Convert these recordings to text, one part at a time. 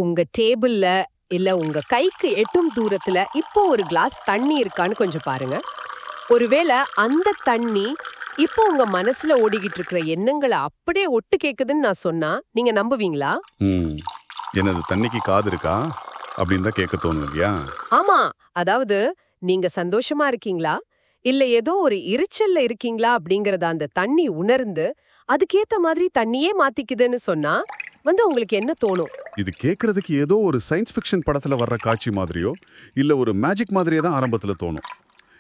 உங்க டேபிள்ல இல்ல உங்க கைக்கு எட்டும் தூரத்துல இப்போ ஒரு கிளாஸ் தண்ணி இருக்கான்னு கொஞ்சம் பாருங்க. ஒருவேளை அந்த தண்ணி இப்போ உங்க மனசுல ஓடிக்கிட்டு இருக்கிற எண்ணங்களை அப்படியே ஒட்டு கேக்குதுன்னு நான் சொன்னா நீங்க நம்புவீங்களா? ம் என்னது தண்ணிக்கு காது இருக்கா அப்படின்னு தான் கேட்க தோணும் இல்லையா? ஆமா. அதாவது நீங்க சந்தோஷமா இருக்கீங்களா இல்ல ஏதோ ஒரு எரிச்சல்ல இருக்கீங்களா அப்படிங்கறத அந்த தண்ணி உணர்ந்து அதுக்கேத்த மாதிரி தண்ணியே மாத்திக்குதுன்னு சொன்னா உங்களுக்கு என்ன தோணும்? இது கேட்கறதுக்கு ஏதோ ஒரு சயின்ஸ் ஃபிக்ஷன் படத்துல வர்ற காட்சி மாதிரியோ இல்ல ஒரு மேஜிக் மாதிரியே தான் ஆரம்பத்துல தோணும்.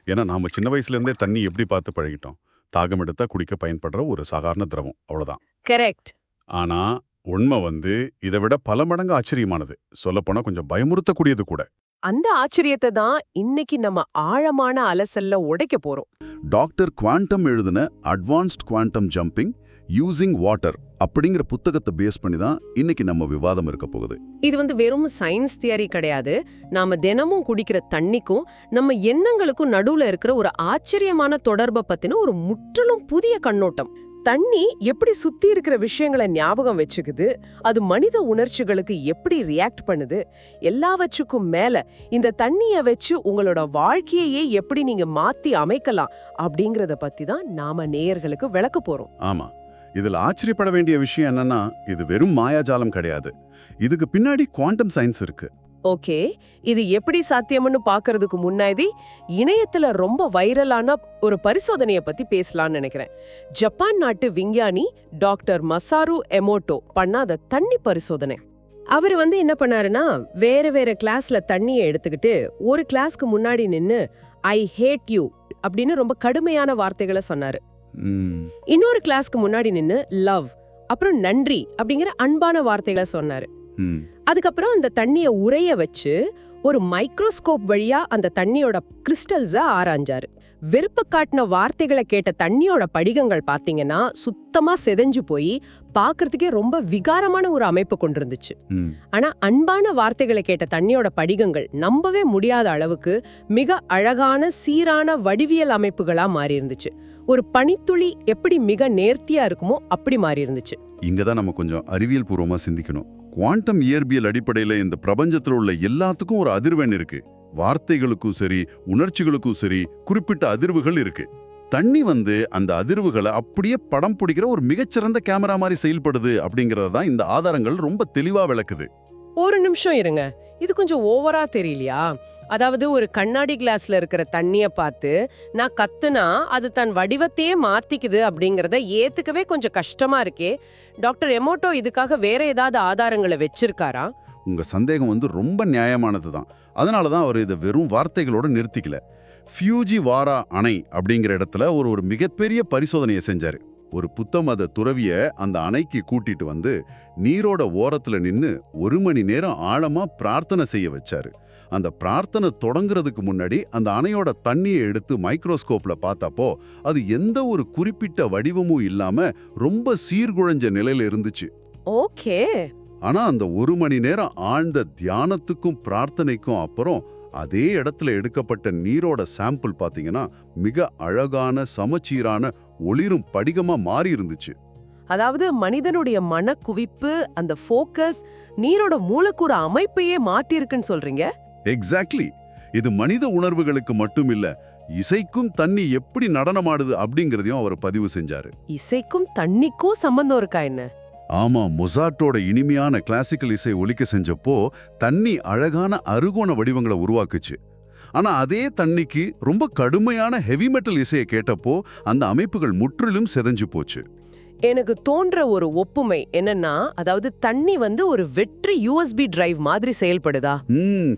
ஏன்னா நாம சின்ன வயசுல இருந்தே தண்ணி எப்படி பார்த்து பழகிட்டோம். தாகம் எடுத்தா குடிக்க பயன்படுற ஒரு சாதாரண திரவம், அவ்வளவுதான். கரெக்ட். ஆனா உண்மை இதை விட பல மடங்கு ஆச்சரியமானது. சொல்லப்போனா கொஞ்சம் பயமுறுத்தக்கூடியது கூட. அந்த ஆச்சரியத்தை தான் இன்னைக்கு நம்ம ஆழமான அலசல்ல உடைக்க போறோம். டாக்டர் குவாண்டம் எழுதின advanced quantum jumping using water அப்படிங்கிற புத்தகத்தை பேஸ் பண்ணி தான் இன்னைக்கு நம்ம விவாதம் இருக்க போகுது. இது வெறும் சயின்ஸ் தியரி கிடையாது. நாம தினமும் குடிக்கிற தண்ணிக்கும் நம்ம எண்ணங்களுக்கும் நடுவுல இருக்கிற ஒரு ஆச்சரியமான தொடர்பை பத்தின ஒரு முற்றிலும் புதிய கண்ணோட்டம். தண்ணி எப்படி சுத்தி இருக்கிற விஷயங்களை ஞாபகம் வச்சுக்குது, அது மனித உணர்ச்சிகளுக்கு எப்படி ரியாக்ட் பண்ணுது, எல்லாவற்றுக்கும் மேல இந்த தண்ணிய வச்சு உங்களோட வாழ்க்கையே எப்படி நீங்க மாத்தி அமைக்கலாம் அப்படிங்கறத பத்தி தான் நாம நேயர்களுக்கு விளக்க போறோம். ஆமா, இதுல ஆச்சரியப்பட வேண்டிய விஷயம் என்னன்னா, இது வெறும் மாயாஜாலம் கிடையாது. இதுக்கு பின்னாடி குவாண்டம் சயின்ஸ் இருக்கு. ஓகே, இது எப்படி சாத்தியம்னு பாக்குறதுக்கு முன்னாடி இணையத்துல ரொம்ப வைரலான ஒரு பரிசோதனைய பத்தி பேசலாம்னு நினைக்கிறேன். ஜப்பான் நாட்டு விஞ்ஞானி டாக்டர் மசாரு எமோட்டோ பண்ணாத தண்ணி பரிசோதனை. அவர் என்ன பண்ணாருன்னா, வேற வேற கிளாஸ்ல தண்ணியை எடுத்துக்கிட்டு ஒரு கிளாஸ்க்கு முன்னாடி நின்னு ஐ ஹேட் யூ அப்படின்னு ரொம்ப கடுமையான வார்த்தைகளை சொன்னாரு. இன்னொரு கிளாஸ்க்கு முன்னாடி நின்னு லவ் அப்புறம் நன்றி அப்படிங்கிற அன்பான வார்த்தைகளை சொன்னாரு. அதுக்கப்புறம் அந்த தண்ணிய உறைய வச்சு ஒரு மைக்ரோஸ்கோப் வழியா அந்த தண்ணியோட கிறிஸ்டல்ஸ ஆராய்ஞ்சாரு. வெறுப்பு காட்டின வார்த்தைகளை கேட்ட தண்ணியோட படிகங்கள் பாத்தீங்கன்னா சுத்தமா செதஞ்சு போய் பாக்குறதுக்கே ரொம்ப விகாரமான ஒரு அமைப்பு கொண்டிருந்துச்சு. ஆனா அன்பான வார்த்தைகளை கேட்ட தண்ணியோட படிகங்கள் நம்பவே முடியாத அளவுக்கு மிக அழகான சீரான வடிவியல் அமைப்புகளா மாறி இருந்துச்சு. ஒரு பனித்துளி எப்படி மிக நேர்த்தியா இருக்குமோ அப்படி மாறி இருந்துச்சு. இங்கதான் நம்ம கொஞ்சம் அறிவியல் பூர்வமா சிந்திக்கணும். குவாண்டம் இயற்பியல் அடிப்படையில இந்த பிரபஞ்சத்துல உள்ள எல்லாத்துக்கும் ஒரு அதிர்வெண் இருக்கு. வார்த்தைகளுக்கும் சரி, உணர்ச்சிகளுக்கும் சரி குறிப்பிட்ட அதிர்வுகள் இருக்கு. தண்ணி அந்த அதிர்வுகளை அப்படியே படம் பிடிக்கிற ஒரு மிகச்சிறந்த கேமரா மாதிரி செயல்படுது அப்படிங்கறதான் இந்த ஆதாரங்கள் ரொம்ப தெளிவா விளக்குது. ஒரு நிமிஷம் இருங்க, இது கொஞ்சம் ஓவரா தெரியலையா? அதாவது ஒரு கண்ணாடி கிளாஸ்ல இருக்கிற தண்ணிய பார்த்து நான் கத்துனா அது தன் வடிவத்தையே மாத்திக்குது அப்படிங்கறத ஏத்துக்கவே கொஞ்சம் கஷ்டமா இருக்கே. டாக்டர் எமோட்டோ இதுக்காக வேற ஏதாவது ஆதாரங்களை வச்சிருக்காரா? உங்க சந்தேகம் ரொம்ப நியாயமானது தான். அதனாலதான் அவர் இதை வெறும் வார்த்தைகளோட நிறுத்திக்கல. ஃபியூஜி வாரா அணை அப்படிங்கிற இடத்துல ஒரு மிகப்பெரிய பரிசோதனையை செஞ்சாரு. ஒரு புத்த மத துறவிய அந்த அணைக்கு கூட்டிட்டு நீரோட ஓரத்துல நின்னு 1 மணி நேரம் ஆழமா பிரார்த்தனை செய்ய வச்சாரு. அந்த பிரார்த்தனை தொடங்குறதுக்கு முன்னாடி அந்த அணையோட தண்ணியை எடுத்து மைக்ரோஸ்கோப்ல பார்த்தப்போ அது எந்த ஒரு குறிப்பிட்ட வடிவமும் இல்லாம ரொம்ப சீர்குழைஞ்ச நிலையில இருந்துச்சு. ஓகே. ஆனா அந்த 1 மணி நேரம் ஆழ்ந்த தியானத்துக்கும் பிரார்த்தனைக்கும் அப்புறம் அதே இடத்துல எடுக்கப்பட்ட நீரோட சாம்பிள் பாத்தீங்கன்னா மிக அழகான சமச்சீரான ஒளிரும் படிகமா மாறி இருந்துச்சு. அதாவது மனிதனுடைய மனக்குவிப்பு, அந்த ஃபோக்கஸ், நீரோட மூலக்கூறு அமைப்பையே மாற்றி இருக்குன்னு சொல்றீங்க? எக்ஸாக்ட்லி. இது மனித உணர்வுகளுக்கு மட்டும் இல்ல, இசைக்கும் தண்ணி எப்படி நடனமாடுது அப்படிங்கறதையும் அவர் பதிவு செஞ்சாரு. இசைக்கும் தண்ணிக்கும் சம்பந்தம் இருக்கா என்ன? ஆமா, மொசார்ட்டோட இனிமையான கிளாசிக்கல் இசை ஒலிக்க செஞ்சப்போ தண்ணி அழகான அறுகோண வடிவங்களை உருவாக்குச்சு. ஆனா அதே தண்ணிக்கு ரொம்ப கடுமையான ஹெவி மெட்டல் இசையை கேட்டப்போ அந்த அமைப்புகள் முற்றிலும் செதஞ்சு போச்சு. எனக்கு தோன்ற ஒரு ஒப்புமை என்னன்னா, அதாவது தண்ணி ஒரு வெற்றி USB டிரைவ் மாதிரி செயல்படுதா?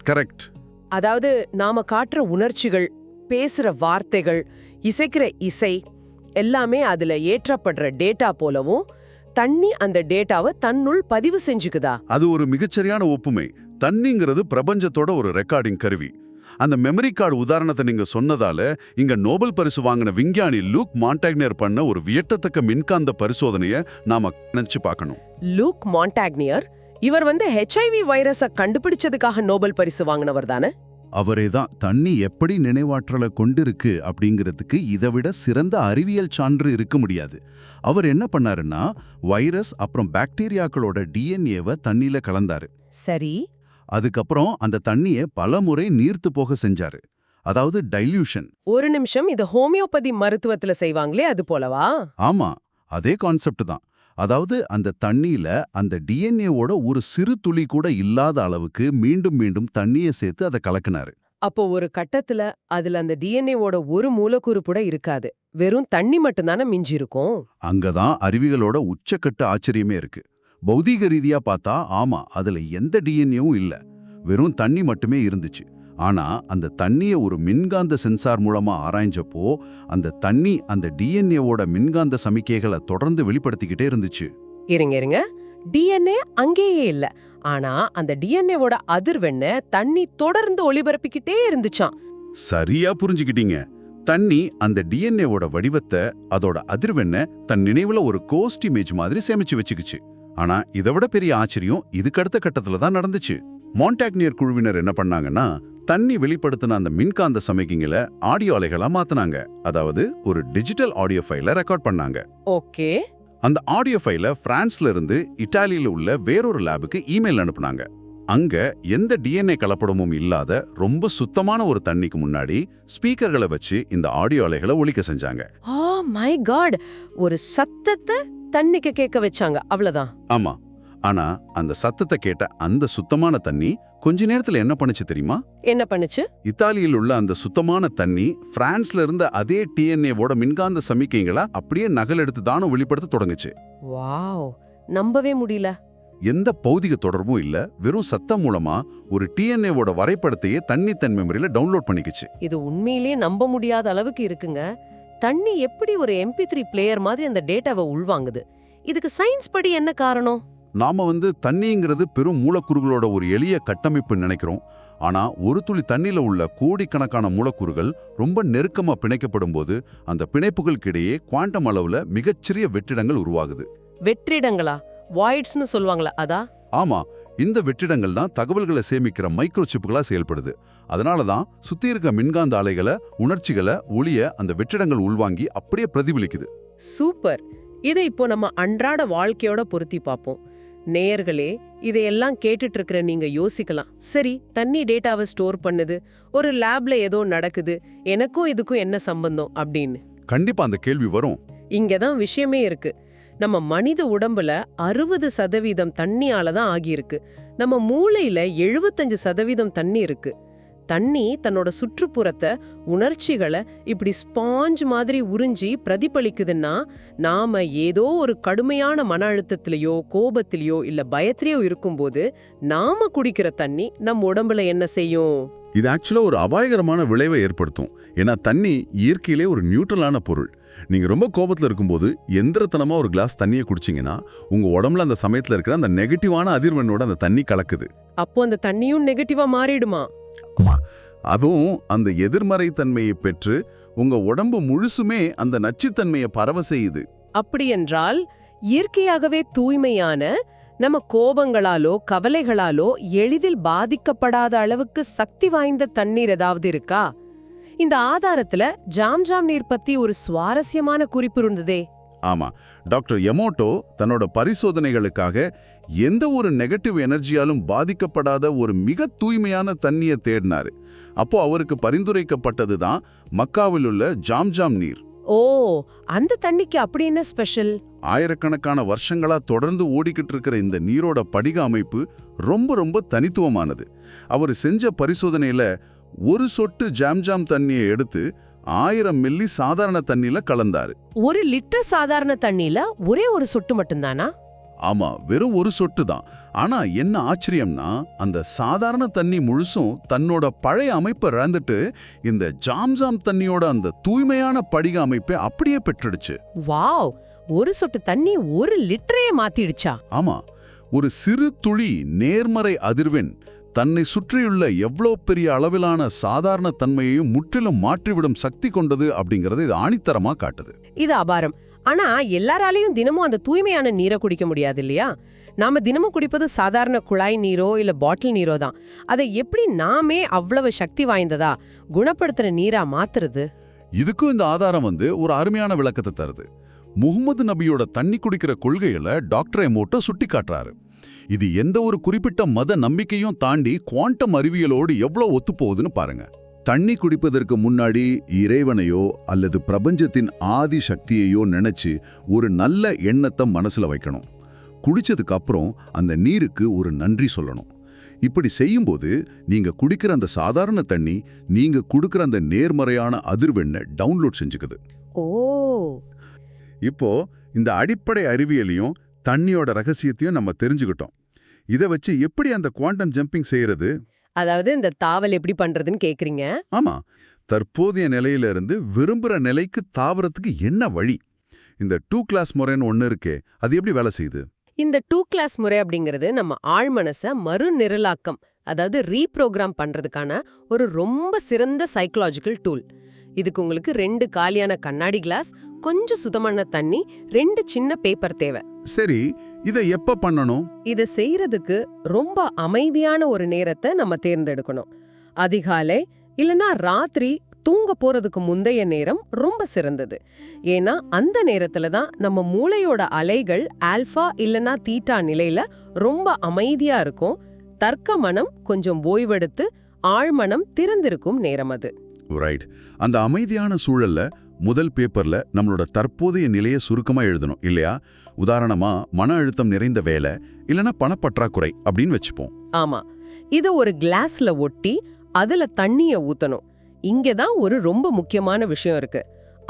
கரெக்ட். அதாவது நாம காட்டுற உணர்ச்சிகள், பேசுற வார்த்தைகள், இசைக்கிற இசை எல்லாமே அதுல ஏற்றப்படுற டேட்டா போலவும் தண்ணி அந்த டேட்டாவை தன்னுள் பதிவு செஞ்சுக்குதா? அது ஒரு மிகச்சரியான ஒப்புமை. தண்ணிங்கிறது பிரபஞ்சத்தோட ஒரு ரெக்கார்டிங் கருவி. அந்த மெமரி கார்டு உதாரணத்தை நீங்க சொன்னதால இங்க நோபல் பரிசு வாங்கின விஞ்ஞானி லூக் மாண்டாக்னியர் பண்ண ஒரு வியட்டத்தக்க மின்காந்த பரிசோதனையை நாம நினைச்சு பார்க்கணும். லூக் மாண்டாக்னியர் இவர் HIV வைரஸை கண்டுபிடிச்சதுக்காக நோபல் பரிசு வாங்கினவர் தானே? அவரேதான். தண்ணி எப்படி நினைவாற்றலை கொண்டிருக்கு அப்படிங்கிறதுக்கு இதை விட சிறந்த அறிவியல் சான்று இருக்க முடியாது. அவர் என்ன பண்ணாருன்னா, வைரஸ் அப்புறம் பாக்டீரியாக்களோட DNAவை தண்ணியில கலந்தாரு. சரி. அதுக்கப்புறம் அந்த தண்ணிய பலமுறை நீர்த்து போக செஞ்சாரு. அதாவது டைல்யூஷன். ஒரு நிமிஷம், இது ஹோமியோபதி மருத்துவத்துல செய்வாங்களே அது போலவா? ஆமா, அதே கான்செப்ட் தான். அதாவது அந்த தண்ணியில அந்த டிஎன்ஏவோட ஒரு சிறு துளி கூட இல்லாத அளவுக்கு மீண்டும் மீண்டும் தண்ணிய சேர்த்து அதை கலக்குனாரு. அப்போ ஒரு கட்டத்துல அதுல அந்த டிஎன்ஏவோட ஒரு மூலக்கூறு கூட இருக்காது. வெறும் தண்ணி மட்டும்தானே மிஞ்சி இருக்கும். அங்கதான் அறிவியலோட உச்சக்கட்ட ஆச்சரியமே இருக்கு. பௌதீக ரீதியா பார்த்தா ஆமா, அதுல எந்த டிஎன்ஏவும் இல்ல, வெறும் தண்ணி மட்டுமே இருந்துச்சு. ஆனா அந்த தண்ணிய ஒரு மின்காந்த சென்சார் மூலமா ஆராய்ஞ்சப்போ அந்த தண்ணி அந்த டிஎன்ஏவோட மின்காந்த சமிக்கைகளை தொடர்ந்து வெளிப்படுத்திக்கிட்டே இருந்துச்சு. இருங்க, டிஎன்ஏ அங்கேயே இல்ல. ஆனா அந்த டிஎன்ஏவோட அதிர்வெண்ண தண்ணி தொடர்ந்து ஒளிபரப்பிக்கிட்டே இருந்துச்சாம். சரியா புரிஞ்சுக்கிட்டீங்க. தண்ணி அந்த டிஎன்ஏவோட வடிவத்தை, அதோட அதிர்வெண்ண தன் நினைவுல ஒரு கோஸ்ட் இமேஜ் மாதிரி சேமிச்சு வச்சுக்கிச்சு. ஆனா இதை விட பெரிய ஆச்சரியம் இதுக்கு அடுத்த கட்டத்துல தான் நடந்துச்சு. மான்டாக்னியர் குழுவினர் என்ன பண்ணாங்கன்னா, தண்ணி வெளிப்படுத்தின அந்த மின்காந்த சமிக்கைகளை ஆடியோ அலைகளா மாத்தினாங்க. அதாவது ஒரு டிஜிட்டல் ஆடியோ ஃபைலை ரெக்கார்ட் பண்ணாங்க. ஓகே. அந்த ஆடியோ ஃபைலை பிரான்ஸ்ல இருந்து இத்தாலியில உள்ள வேறொரு லேபுக்கு இமெயில் அனுப்புனாங்க. அங்க எந்த டிஎன்ஏ கலப்படமும் இல்லாத ரொம்ப சுத்தமான ஒரு தண்ணிக்கு முன்னாடி ஸ்பீக்கர்களை வச்சு இந்த ஆடியோ அலைகளை ஒலிக்க செஞ்சாங்க. ஓ மை காட், ஒரு சத்தத்தை தண்ணிக்கு கேட்க வச்சாங்க, அவ்வளவுதான். ஆமா, ஆனா அந்த சத்தத்தை கேட்ட அந்த சுத்தமான தண்ணி கொஞ்ச நேரத்துல என்ன பண்ணுச்சு தெரியுமா? என்ன பண்ணுச்சு? இத்தாலியில் உள்ள அந்த சுத்தமான தண்ணி பிரான்ஸ்ல இருந்த அதே டிஎன்ஏவோட மின்காந்த சமிக்கைகளை அப்படியே நகல் எடுத்து தானும் வெளிப்படுத்த தொடங்குச்சு. வாவ், நம்பவே முடியல. எந்த பௌதிக தொடர்பும் இல்ல, வெறும் சத்தம் மூலமா ஒரு டிஎன்ஏவோட வரைபடத்தையே தண்ணி தன் மெமரியில டவுன்லோட் பண்ணிக்கிச்சு. இது உண்மையிலேயே நம்ப முடியாத அளவுக்கு இருக்குங்க. தண்ணி எப்படி ஒரு MP3 பிளேயர் மாதிரி அந்த டேட்டாவை உள்வாங்குது? இதுக்கு சயின்ஸ் படி என்ன காரணம்? நாம தண்ணிங்கிறது பெரும் மூலக்கூறுகளோட ஒரு எளிய கட்டமைப்பு நினைக்கிறோம். ஆனா ஒரு துளி தண்ணில உள்ள கோடிக்கணக்கான மூலக்கூறுகள் ரொம்ப நெருக்கமா பிணைக்கப்படும் போது அந்த பிணைப்புகளுக்கிடையே குவாண்டம் அளவுல மிகச்சிறிய வெற்றிடங்கள் உருவாகுது. வெற்றிடங்களா? வாய்ட்ஸ்னு சொல்லுவாங்களா அதா? ஆமா, இந்த வெற்றிடங்கள் தான் தகவல்களை சேமிக்கிற மைக்ரோ சிப்புகளா செயல்படுது. அதனால தான் சுத்தி இருக்க மின்காந்த அலைகளை, உணர்ச்சிகளை, ஒளிய அந்த வெற்றிடங்கள் உள்வாங்கி அப்படியே பிரதிபலிக்குது. சூப்பர். இதை இப்போ நம்ம அன்றாட வாழ்க்கையோட பொருத்தி பார்ப்போம். நேயர்களே, இதையெல்லாம் கேட்டுட்டு இருக்கிற நீங்க யோசிக்கலாம், சரி தண்ணி டேட்டாவை ஸ்டோர் பண்ணுது, ஒரு லேப்ல ஏதோ நடக்குது, எனக்கும் இதுக்கும் என்ன சம்பந்தம் அப்படின்னு. கண்டிப்பா அந்த கேள்வி வரும். இங்கதான் விஷயமே இருக்கு. நம்ம மனித உடம்புல 60% தண்ணியால தான் ஆகியிருக்கு. நம்ம மூளையில 75% தண்ணி இருக்கு. தண்ணி தன்னோட சுற்றுப்புறத்தை, உணர்ச்சிகளை இப்படி ஸ்பாஞ்ச் மாதிரி உறிஞ்சி பிரதிபலிக்குதுன்னா, நாம ஏதோ ஒரு கடுமையான மன அழுத்தத்திலேயோ கோபத்திலேயோ இல்ல பயத்திலேயோ இருக்கும்போது நாம குடிக்கிற தண்ணி நம்ம உடம்புல என்ன செய்யும்? இது ஆக்சுவலா ஒரு அபாயகரமான விளைவை ஏற்படுத்தும். ஏன்னா தண்ணி இயற்கையிலே ஒரு நியூட்ரலான பொருள். நீங்க ரொம்ப கோபத்துல இருக்கும்போது எந்திரத்தனமா ஒரு கிளாஸ் தண்ணியை குடிச்சீங்கன்னா உங்க உடம்புல அந்த சமயத்துல இருக்கிற அந்த நெகட்டிவான அதிர்வெண்ணோட அந்த தண்ணி கலக்குது. அப்போ அந்த தண்ணியும் நெகட்டிவா மாறிடுமா? அதுவும் அந்த எதிர்மறை தன்மையை பெற்று உங்க உடம்பு முழுசுமே அந்த நச்சுத்தன்மையை பரவ செய்யுது. அப்படி என்றால் இயற்கையாகவே தூய்மையான, நம்ம கோபங்களாலோ கவலைகளாலோ எளிதில் பாதிக்கப்படாத அளவுக்கு சக்தி வாய்ந்த தண்ணீர் ஏதாவது இருக்கா? இந்த ஆதாரத்துல ஜாம் நீர் பத்தி ஒரு சுவாரஸ்யமான குறிப்பு இருந்ததே. ஆமா, டாக்டர் எமோட்டோ தன்னோட பரிசோதனைகளுக்காக எந்த ஒரு நெகட்டிவ் எனர்ஜியாலும் பாதிக்கப்படாத ஒரு மிக தூய்மையான தண்ணியை தேடினாரு. அப்போ அவருக்கு பரிந்துரைக்கப்பட்டது தான் மக்காவில் உள்ள ஜாம் நீர். ஓ, அந்த தண்ணிக்கு அப்படி என்ன ஸ்பெஷல்? ஆயிரக்கணக்கான வருஷங்களா தொடர்ந்து ஓடிக்கிட்டு இருக்கிற இந்த நீரோட படிக அமைப்பு ரொம்ப ரொம்ப தனித்துவமானது. அவர் செஞ்ச பரிசோதனையில ஒரு சொட்டு ஜாம் தண்ணியை எடுத்து 1000 மில்லி சாதாரண தண்ணியில கலந்தாரு. 1 லிட்டர் சாதாரண தண்ணியில ஒரே ஒரு சொட்டு மட்டும்தானா? ஆமா, வெறும் ஒரு சொட்டு தான். ஆனா என்ன ஆச்சரியம்னா, அந்த சாதாரண தண்ணி முழுசும் தன்னோட பழைய அமைப்பை இழந்துட்டு இந்த ஜாம் தண்ணியோட அந்த தூய்மையான படிக அமைப்பை அப்படியே பெற்றுடுச்சு. வாவ், ஒரு சொட்டு தண்ணி 1 லிட்டரையே மாத்திடுச்சா? ஆமா, ஒரு சிறு துளி நேர்மறை அதிர்வெண் தன்னை சுற்றியுள்ள எவ்வளோ பெரிய அளவிலான சாதாரண தன்மையையும் முற்றிலும் மாற்றிவிடும் சக்தி கொண்டது அப்படிங்கறது இது ஆணித்தரமா காட்டுது. இது அபாரம். ஆனா எல்லாராலையும் தினமும் அந்த தூய்மையான நீரை குடிக்க முடியாது இல்லையா? நாம தினமும் குடிப்பது சாதாரண குழாய் நீரோ இல்ல பாட்டில் நீரோ தான். அதை எப்படி நாமே அவ்வளவு சக்தி வாய்ந்ததா குணப்படுத்துற நீரா மாத்துறது? இதுக்கும் இந்த ஆதாரம் ஒரு அருமையான விளக்கத்தை தருது. முகமது நபியோட தண்ணி குடிக்கிற கொள்கைகளை டாக்டர் எமோட்டோ சுட்டி காட்டுறாரு. இது எந்த ஒரு குறிப்பிட்ட மத நம்பிக்கையும் தாண்டி குவாண்டம் அறிவியலோடு எவ்வளவு ஒத்துப்போகுதுன்னு பாருங்க. தண்ணி குடிப்பதற்கு முன்னாடி இறைவனையோ அல்லது பிரபஞ்சத்தின் ஆதி சக்தியையோ நினைச்சு ஒரு நல்ல எண்ணத்தை மனசுல வைக்கணும். குடிச்சதுக்கு அப்புறம் அந்த நீருக்கு ஒரு நன்றி சொல்லணும். இப்படி செய்யும்போது நீங்க குடிக்கிற அந்த சாதாரண தண்ணி நீங்க கொடுக்கிற அந்த நேர்மறையான அதிர்வெண்ணை டவுன்லோட் செஞ்சுக்குது. ஓ, இப்போ இந்த அடிப்படை அறிவியலையும் தண்ணியோட ரகசியத்தையும் நம்ம தெரிஞ்சுக்கிட்டோம். இதை வச்சு எப்படி அந்த குவாண்டம் ஜம்பிங் செய்யறது? அதாவது இந்த தாவல் எப்படி பண்றதுன்னு கேக்குறீங்க? ஆமா, தற்போதைய நிலையிலிருந்து விரும்புற நிலைக்கு தாவறதுக்கு என்ன வழி? இந்த 2 கிளாஸ் முறைன்னு ஒன்று இருக்கே, அது எப்படி வேலை செய்யுது? இந்த 2 கிளாஸ் முறை அப்படிங்கிறது நம்ம ஆழ்மனசை மறுநிரலாக்கம், அதாவது ரீப்ரோகிராம் பண்றதுக்கான ஒரு ரொம்ப சிறந்த சைக்கலாஜிக்கல் டூல். இதுக்கு உங்களுக்கு 2 காலியான கண்ணாடி கிளாஸ், கொஞ்சம் சுத்தமான தண்ணி, 2 சின்ன பேப்பர் தேவை. சரி, இதை எப்ப பண்ணணும்? இதை செய்யறதுக்கு ரொம்ப அமைதியான ஒரு நேரத்தை நம்ம தேர்ந்தெடுக்கணும். அதிகாலை இல்லனா ராத்திரி தூங்க போறதுக்கு முந்தைய நேரம் ரொம்ப சிறந்தது. ஏன்னா அந்த நேரத்துல தான் நம்ம மூளையோட அலைகள் ஆல்பா இல்லனா தீட்டா நிலையில ரொம்ப அமைதியா இருக்கும். தர்க்க மனம் கொஞ்சம் ஓய்வெடுத்து ஆழ்மனம் திறந்திருக்கும் நேரம் அது. ரைட். அந்த அமைதியான சூழல்ல முதல் பேப்பர்ல நம்மளோட தற்போதைய நிலையை சுருக்கமா எழுதணும் இல்லையா? உதாரணமா மன அழுத்தம் நிறைந்த வேலை இல்லனா பணப்பற்றாக்குறை அப்படின்னு வச்சுப்போம். ஆமா, இத ஒரு கிளாஸ்ல ஒட்டி அதுல தண்ணிய ஊத்தணும். இங்கதான் ஒரு ரொம்ப முக்கியமான விஷயம் இருக்கு.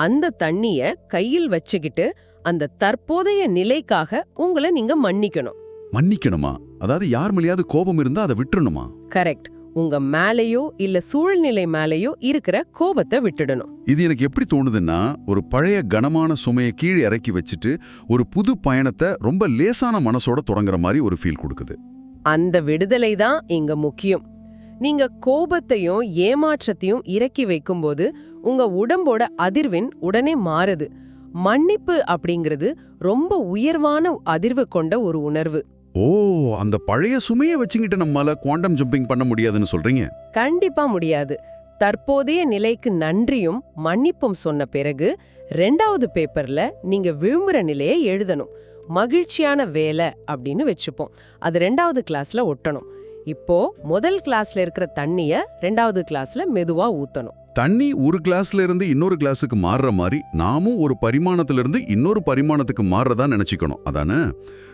அந்த தண்ணிய கையில் வச்சுக்கிட்டு அந்த தற்போதைய நிலைக்காக உங்களை நீங்க மன்னிக்கணும். மன்னிக்கணுமா? அதாவது யார் மேலேயாவது கோபம் இருந்தா அதை விட்டுறணுமா? கரெக்ட். உங்க மேலேயோ இல்ல சூழ்நிலை மேலேயோ இருக்கிற கோபத்தை விட்டுடணும். இது எனக்கு எப்படி தோணுதுன்னா, ஒரு பழைய கனமான சுமையை கீழே இறக்கி வச்சுட்டு ஒரு புது பயணத்தை ரொம்ப லேசான மனசோட தொடங்குற மாதிரி ஒரு ஃபீல் கொடுக்குது. அந்த விடுதலை தான் இங்க முக்கியம். நீங்க கோபத்தையும் ஏமாற்றத்தையும் இறக்கி வைக்கும்போது உங்க உடம்போட அதிர்வெண் உடனே மாறுது. மன்னிப்பு அப்படிங்கிறது ரொம்ப உயர்வான அதிர்வு கொண்ட ஒரு உணர்வு. ஓ, அந்த பழைய சுமையை வச்சுக்கிட்டு நம்மால குவாண்டம் ஜம்பிங் பண்ண முடியாதுன்னு சொல்றீங்க? கண்டிப்பா முடியாது. தற்போதைய நிலைக்கு நன்றியும் மன்னிப்பும் சொன்ன பிறகு 2வது பேப்பர்ல நீங்க விரும்புற நிலையை எழுதணும். மகிழ்ச்சியான வேலை அப்படின்னு வச்சுப்போம். அது 2வது கிளாஸ்ல ஒட்டணும். இப்போ முதல் கிளாஸ்ல இருக்கிற தண்ணிய 2வது கிளாஸ்ல மெதுவா ஊத்தணும். தண்ணி ஒரு கிளாஸ்ல இருந்து இன்னொரு கிளாஸுக்கு மாறுற மாதிரி நாமும் ஒரு பரிமாணத்துல இருந்து இன்னொரு பரிமாணத்துக்கு மாறுறதா நினைச்சுக்கணும். அதானே?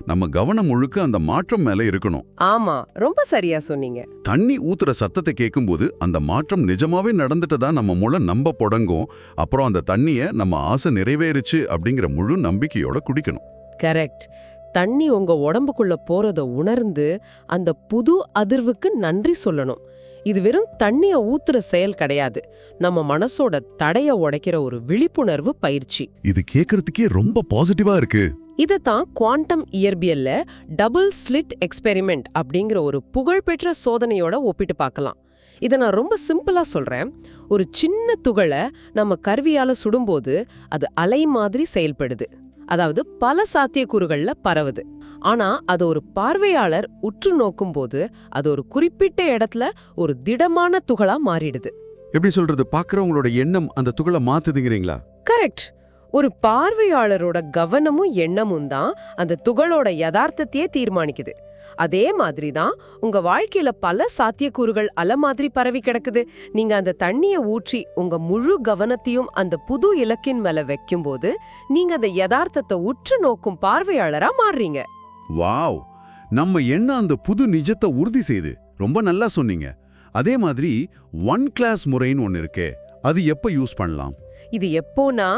நம்ம கவனம் முழுக்க அந்த மாற்றம் மேல இருக்கணும். ஆமா, ரொம்ப சரியா சொன்னீங்க. தண்ணி ஊத்துற சத்தத்தை கேட்கும்போது அந்த மாற்றம் நிஜமாவே நடந்துட்டதா நம்ம மூளை நம்ப தொடங்கும். அப்புறம் அந்த தண்ணிய நம்ம ஆசை நிறைவேறுச்சு அப்படிங்கிற முழு நம்பிக்கையோட குடிக்கணும். கரெக்ட். தண்ணி உங்க உடம்புக்குள்ள போறத உணர்ந்து அந்த புது அதிர்வுக்கு நன்றி சொல்லணும். இது வெறும் தண்ணிய ஊத்துற செயல் கிடையாது. நம்ம மனசோட தடைய உடைக்கிற ஒரு விழிப்புணர்வு பயிற்சி. இது கேட்கறதுக்கே ரொம்ப பாசிட்டிவா இருக்கு. இதத்தான் குவாண்டம் இயற்பியல்ல டபுள் ஸ்லிட் எக்ஸ்பெரிமெண்ட் அப்படிங்கிற ஒரு புகழ்பெற்ற சோதனையோட ஒப்பிட்டு பார்க்கலாம். இதை நான் ரொம்ப சிம்பிளா சொல்றேன். ஒரு சின்ன துகளை நம்ம கருவியால சுடும்போது அது அலை மாதிரி செயல்படுது. அதாவது பல சாத்தியக்கூறுகள்ல பரவுது. ஆனா அது ஒரு பார்வையாளர் உற்று நோக்கும்போது அது ஒரு குறிப்பிட்ட இடத்துல ஒரு திடமான துகளா மாறிடுது. எப்படி சொல்றது? பாக்குறவங்களோட எண்ணம் அந்த துகளை மாத்துதுங்கிறீங்களா? கரெக்ட். ஒரு பார்வையாளரோட கவனமும் எண்ணமும் தான் அந்த துகளோட யதார்த்தத்தையே தீர்மானிக்குது. அதே மாதிரி தான் உங்க வாழ்க்கையில பல சாத்தியக்கூறுகள் அலை மாதிரி பரவி கிடக்குது. நீங்க அந்த தண்ணிய ஊற்றி உங்க முழு கவனத்தையும் அந்த புது இலக்கின் மேல வைக்கும்போது நீங்க அந்த யதார்த்தத்தை உற்று நோக்கும் பார்வையாளரா மாறுறீங்க. வாவ், நம்ம எண்ணம் அந்த புது நிஜத்தை உறுதி செய்து. ரொம்ப நல்லா சொன்னீங்க. அதே மாதிரி 1 கிளாஸ் முறைன்னு ஒன்னு இருக்கே, அது எப்ப யூஸ் பண்ணலாம்? இது எப்போனா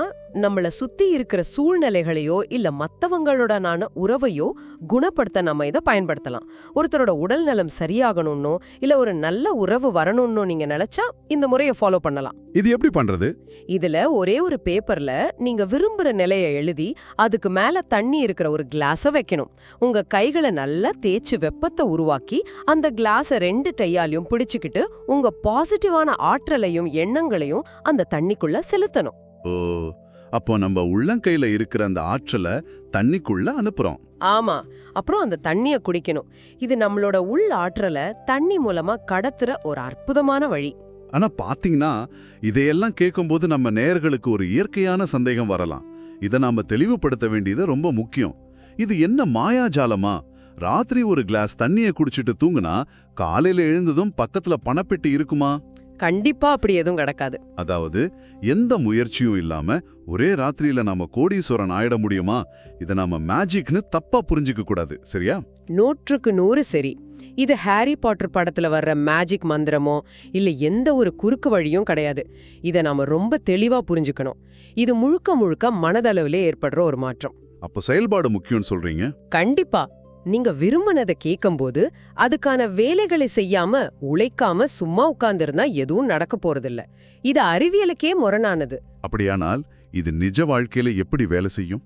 நம்மள சுத்தி இருக்கிற சூழ்நிலைகளையோ இல்ல மத்தவங்களுடனான உறவையோ குணப்படுத்த நம்ம இதை பயன்படுத்தலாம். ஒருத்தரோட உடல் நலம் சரியாகணும்னோ இல்ல ஒரு நல்ல உறவு வரணும்னோ நீங்க நினைச்சா இந்த முறையை ஃபாலோ பண்ணலாம். இது எப்படி பண்றது? இதுல ஒரே ஒரு பேப்பர்ல நீங்க விரும்புற நிலையை எழுதி அதுக்கு மேல தண்ணி இருக்கிற ஒரு கிளாஸ வைக்கணும். உங்க கைகளை நல்லா தேய்ச்சு வெப்பத்தை உருவாக்கி அந்த கிளாஸ 2 கையாலையும் பிடிச்சுக்கிட்டு உங்க பாசிட்டிவான ஆற்றலையும் எண்ணங்களையும் அந்த தண்ணிக்குள்ள செலுத்தணும். ஓ, அப்போ நம்ம உள்ளங்கையில இருக்கிற அந்த ஆற்றலை தண்ணிக்குள்ள அனுப்புறோம். ஆமா, அப்புறம் அந்த தண்ணிய குடிக்கணும். இது நம்மளோட உள் ஆற்றலை தண்ணி மூலமா கடத்துற ஒரு அற்புதமான வழி. ஆனா பாத்தீங்கன்னா, இதையெல்லாம் கேட்கும்போது நம்ம நேயர்களுக்கு ஒரு இயற்கையான சந்தேகம் வரலாம். இதை நாம தெளிவுபடுத்த வேண்டியது ரொம்ப முக்கியம். இது என்ன மாயாஜாலமா? ராத்திரி ஒரு கிளாஸ் தண்ணியை குடிச்சிட்டு தூங்குனா காலையில எழுந்ததும் பக்கத்துல பணப்பெட்டி இருக்குமா? கண்டிப்பா அப்படி எதுவும் கிடக்காது. அதாவது எந்த முயற்சியும் இல்லாம ஒரே ராத்திரியில நாம கோடீஸ்வரன் ஆயிட முடியுமா? இத நாம மேஜிக்னு தப்பா புரிஞ்சுக்க கூடாது, சரியா? 100க்கு 100 சரி. இது ஹாரி பாட்டர் படத்துல வர்ற மேஜிக் மந்திரமோ இல்ல எந்த ஒரு குறுக்கு வழியும் கிடையாது. இத நாம ரொம்ப தெளிவா புரிஞ்சுக்கணும். இது முழுக்க முழுக்க மனதளவிலே ஏற்படுற ஒரு மாற்றம். அப்போ செயல்பாடு முக்கியம்னு சொல்றீங்க? கண்டிப்பா. நீங்க விரும்பினதை கேட்கும்போது அதுக்கான வேலைகளை செய்யாம உழைக்காம சும்மா உட்கார்ந்திருந்தா எதுவும் நடக்க போறதில்ல. இது அறிவியலுக்கே முரணானது. அப்படியானால் இது நிஜ வாழ்க்கையில எப்படி வேலை செய்யும்?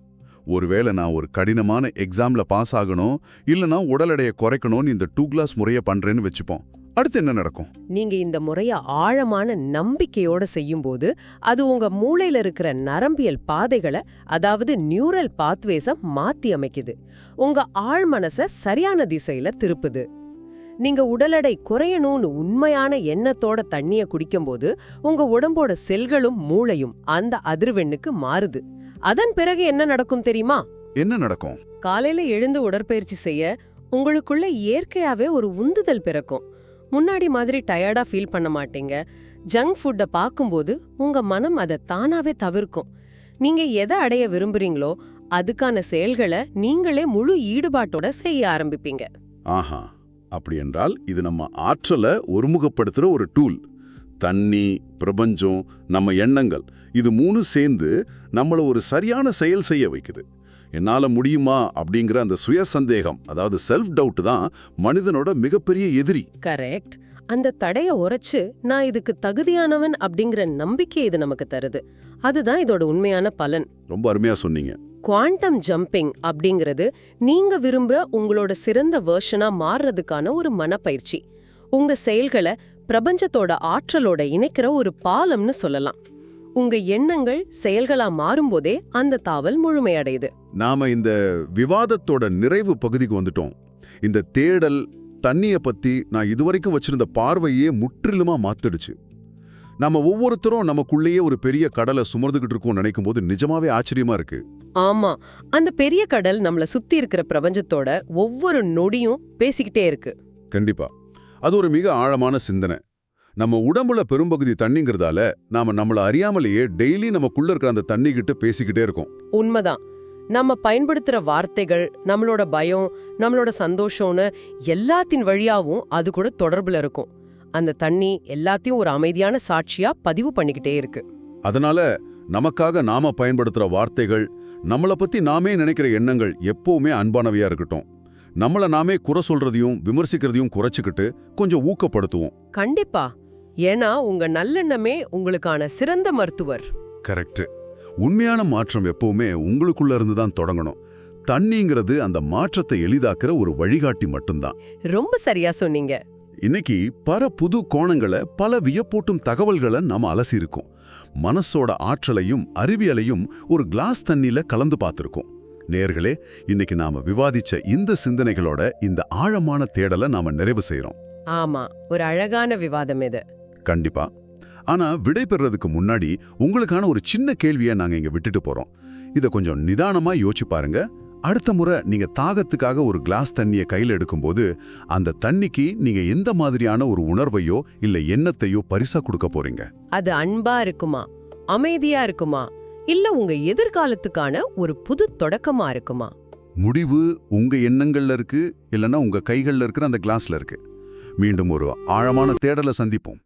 ஒருவேளை நான் ஒரு கடினமான எக்ஸாம்ல பாஸ் ஆகணும், இல்லனா உடல் எடையை குறைக்கணும்னு இந்த 2 கிளாஸ் முறையை பண்றேன்னு வச்சுப்போம். அடுத்து என்ன நடக்கும்? நீங்க இந்த முறைய ஆழமான நம்பிக்கையோட செய்யும்போது அது உங்க மூளையில இருக்கிற நரம்பியல் பாதைகளை, அதாவது நியூரல் பாத்வேஸ மாத்தி அமைக்குது. உங்க ஆழ் மனச சரியான திசையில திருப்புது. நீங்க உடல் எடை குறையணும்னு உண்மையான எண்ணத்தோட தண்ணிய குடிக்கும்போது உங்க உடம்போட செல்களும் மூளையும் அந்த அதிர்வெண்ணுக்கு மாறுது. அதன் பிறகு என்ன நடக்கும் தெரியுமா? என்ன நடக்கும்? காலையில எழுந்து உடற்பயிற்சி செய்ய உங்களுக்குள்ள இயற்கையாவே ஒரு உந்துதல் பிறக்கும். முன்னாடி மாதிரி டயர்டா ஃபீல் பண்ண மாட்டீங்க. ஜங்க் ஃபுட்டை பார்க்கும்போது உங்க மனம் அதை தானாவே தவிர்க்கும். நீங்க எதை அடைய விரும்புறீங்களோ அதுக்கான செயல்களை நீங்களே முழு ஈடுபாட்டோட செய்ய ஆரம்பிப்பீங்க. ஆஹா, அப்படி என்றால் இது நம்ம ஆற்றலை ஒருமுகப்படுத்துற ஒரு டூல். தண்ணி, பிரபஞ்சம், நம்ம எண்ணங்கள், இது 3 சேர்ந்து நம்மள ஒரு சரியான செயல் செய்ய வைக்குது. என்னால முடியுமா அப்படிங்கிற அந்த சுய சந்தேகம், அதாவது செல்ஃப் டவுட் தான் மனிதனோட மிகப்பெரிய எதிரி. கரெக்ட். அந்த தடைய உரைச்சு நான் இதுக்கு தகுதியானவன் அப்படிங்கிற நம்பிக்கை இது நமக்கு தருது. அதுதான் இதோட உண்மையான பலன். ரொம்ப அருமையா சொன்னீங்க. குவாண்டம் ஜம்பிங் அப்படிங்கிறது நீங்க விரும்புற உங்களோட சிறந்த வெர்ஷனா மாறுறதுக்கான ஒரு மனப்பயிற்சி. உங்க செயல்களை பிரபஞ்சத்தோட ஆற்றலோட இணைக்கிற ஒரு பாலம்னு சொல்லலாம். உங்க எண்ணங்கள் செயல்களா மாறும்போதே அந்த தாவல் முழுமையடையுது. நாம இந்த விவாதத்தோட நிறைவு பகுதிக்கு வந்துட்டோம். இந்த தேடல் தண்ணிய பத்தி நான் இதுவரைக்கும் வச்சிருந்த பார்வையே முற்றிலுமா மாத்திடுச்சு. நம்ம ஒவ்வொருத்தரும் நமக்குள்ளேயே ஒரு பெரிய கடலை சுமர்ந்துகிட்டு இருக்கோம் நினைக்கும் போது நிஜமாவே ஆச்சரியமா இருக்கு. ஆமா, அந்த பெரிய கடல் நம்மள சுத்தி இருக்கிற பிரபஞ்சத்தோட ஒவ்வொரு நொடியும் பேசிக்கிட்டே இருக்கு. கண்டிப்பா. அது ஒரு மிக ஆழமான சிந்தனை. நம்ம உடம்புல பெரும்பகுதி தண்ணிங்கிறதால நாம நம்மள அறியாமலேயே டெய்லி நமக்குள்ள இருக்கிற அந்த தண்ணி கிட்ட பேசிக்கிட்டே இருக்கோம். உண்மைதான். நம்ம பயன்படுத்துற வார்த்தைகள், நம்மளோட பயம், நம்மளோட சந்தோஷம்னு எல்லாத்தின் வழியாவும் அது கூட தொடர்புல இருக்கும். அந்த தண்ணி எல்லாத்தையும் ஒரு அமைதியான சாட்சியா பதிவு பண்ணிக்கிட்டே இருக்கு. அதனால நமக்காக நாம பயன்படுத்துற வார்த்தைகள், நம்மள பத்தி நாமே நினைக்கிற எண்ணங்கள் எப்பவுமே அன்பானவையா இருக்கட்டும். நம்மள நாமே குறை சொல்றதையும் விமர்சிக்கிறதையும் குறைச்சுக்கிட்டு கொஞ்சம் ஊக்கப்படுத்துவோம். கண்டிப்பா. ஏன்னா உங்க நல்லெண்ணமே உங்களுக்கான சிறந்த மருத்துவர். கரெக்ட். உண்மையான மாற்றம் எப்பவுமே உங்களுக்குள்ள இருந்து தான் தொடங்கணும். தண்ணிங்கிறது அந்த மாற்றத்தை எளிதாக்குற ஒரு வழிகாட்டி மட்டும்தான். ரொம்ப சரியா சொன்னீங்க. இன்னைக்கு பல புது கோணங்களை, பல வியப்பூட்டும் தகவல்களை நாம அலசி இருக்கோம். மனசோட ஆற்றலையும் அறிவியலையும் ஒரு கிளாஸ் தண்ணியில கலந்து பார்த்திருக்கோம். நேயர்களே, இன்னைக்கு நாம விவாதிச்ச இந்த சிந்தனைகளோட இந்த ஆழமான தேடலை நாம நிறைவு செய்யறோம். ஆமா, ஒரு அழகான விவாதம் இது. கண்டிப்பா. ஆனா விடை பெறதுக்கு முன்னாடி உங்களுக்கான ஒரு சின்ன கேள்வியை நாங்க இங்க விட்டுட்டு போறோம். இத கொஞ்சம் நிதானமா யோசிச்சு பாருங்க. அடுத்த முறை நீங்க தாகத்துக்காக ஒரு கிளாஸ் தண்ணியை கையில் எடுக்கும்போது அந்த தண்ணிக்கு நீங்க எந்த மாதிரியான ஒரு உணர்வையோ இல்ல எண்ணத்தையோ பரிசா கொடுக்க போறீங்க? அது அன்பா இருக்குமா, அமைதியா இருக்குமா, இல்ல உங்க எதிர்காலத்துக்கான ஒரு புது தொடக்கமா இருக்குமா? முடிவு உங்க எண்ணங்கள்ல இருக்கு, இல்லனா உங்க கைகள்ல இருக்கிற அந்த கிளாஸ்ல இருக்கு. மீண்டும் ஒரு ஆழமான தேடலை சந்திப்போம்.